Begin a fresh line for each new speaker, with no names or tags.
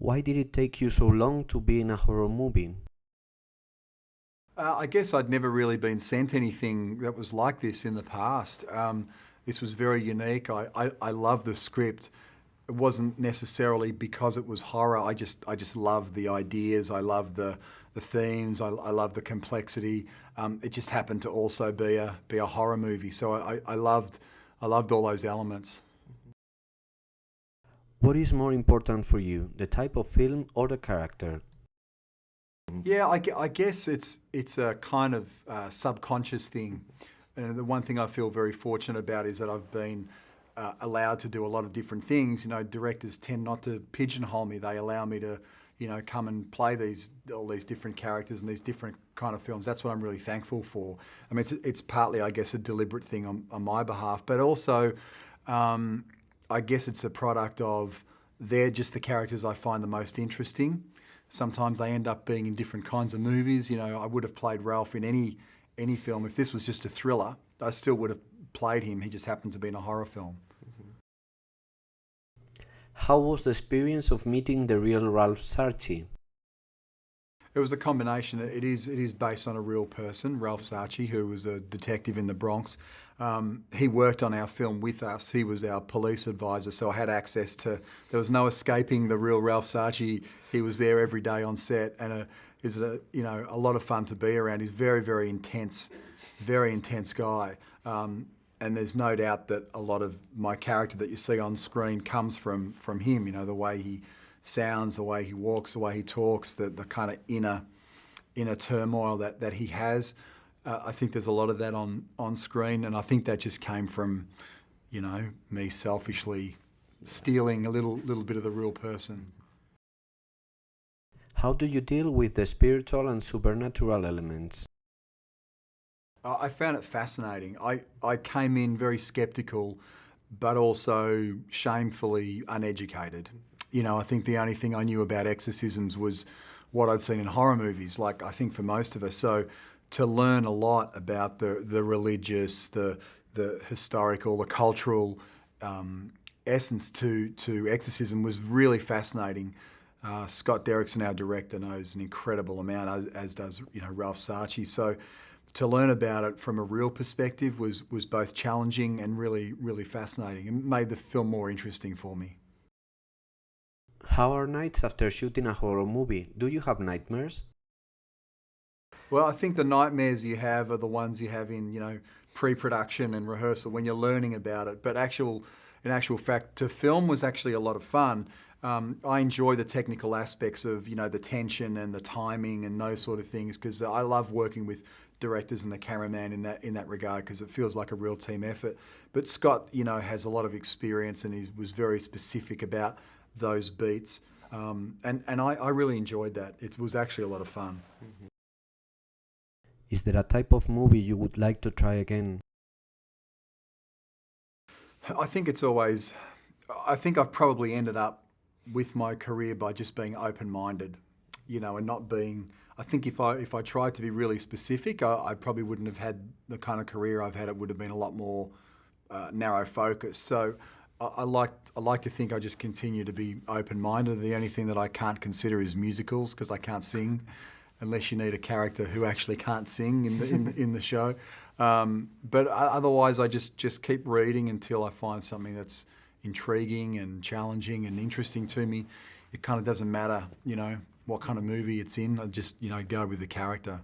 Why did it take you so long to be in a horror movie?
I guess I'd never really been sent anything that was like this in the past. This was very unique. I love the script. It wasn't necessarily because it was horror. I just loved the ideas. I loved the themes. I loved the complexity. It just happened to also be a horror movie. So I loved all those elements.
What is more important for you, the type of film or the character?
Yeah, I guess it's a kind of subconscious thing. And the one thing I feel very fortunate about is that I've been allowed to do a lot of different things. You know, directors tend not to pigeonhole me. They allow me to, come and play all these different characters and these different kind of films. That's what I'm really thankful for. I mean, it's partly, I guess, a deliberate thing on my behalf, but also, I guess it's a product of they're just the characters I find the most interesting. Sometimes they end up being in different kinds of movies. You know, I would have played Ralph in any film. If this was just a thriller, I still would have played him. He just happened to be in a horror film.
How was the experience of meeting the real Ralph Sarchie?
It was a combination. It is based on a real person, Ralph Sarchie, who was a detective in the Bronx. He worked on our film with us. He was our police advisor, so I had access to. There was no escaping the real Ralph Sarchie. He was there every day on set, and is a lot of fun to be around. He's very intense guy. And there's no doubt that a lot of my character that you see on screen comes from him. You know, the way he sounds, the way he walks, the way he talks, the kind of inner turmoil that he has. I think there's a lot of that on screen, and I think that just came from, me selfishly stealing a little bit of the real person.
How do you deal with the spiritual and supernatural elements?
I found it fascinating. I came in very skeptical, but also shamefully uneducated. I think the only thing I knew about exorcisms was what I'd seen in horror movies, like I think for most of us. So to learn a lot about the religious, the historical, the cultural essence to exorcism was really fascinating. Scott Derrickson, our director, knows an incredible amount, as does Ralph Sarchie. So to learn about it from a real perspective was both challenging and really fascinating, and made the film more interesting for me.
How are nights after shooting a horror movie? Do you have nightmares?
Well, I think the nightmares you have are the ones you have in pre-production and rehearsal when you're learning about it. But in actual fact, to film was actually a lot of fun. I enjoy the technical aspects of the tension and the timing and those sort of things, because I love working with directors and the cameraman in that regard, because it feels like a real team effort. But Scott, has a lot of experience, and he was very specific about those beats, and I really enjoyed that. It was actually a lot of fun.
Is there a type of movie you would like to try again?
I think I've probably ended up with my career by just being open-minded, and not being. I think if I tried to be really specific, I probably wouldn't have had the kind of career I've had. It would have been a lot more narrow focused. So I like to think I just continue to be open-minded. The only thing that I can't consider is musicals, because I can't sing, unless you need a character who actually can't sing in the show. But otherwise, I just keep reading until I find something that's intriguing and challenging and interesting to me. It kind of doesn't matter, what kind of movie it's in. I just, go with the character.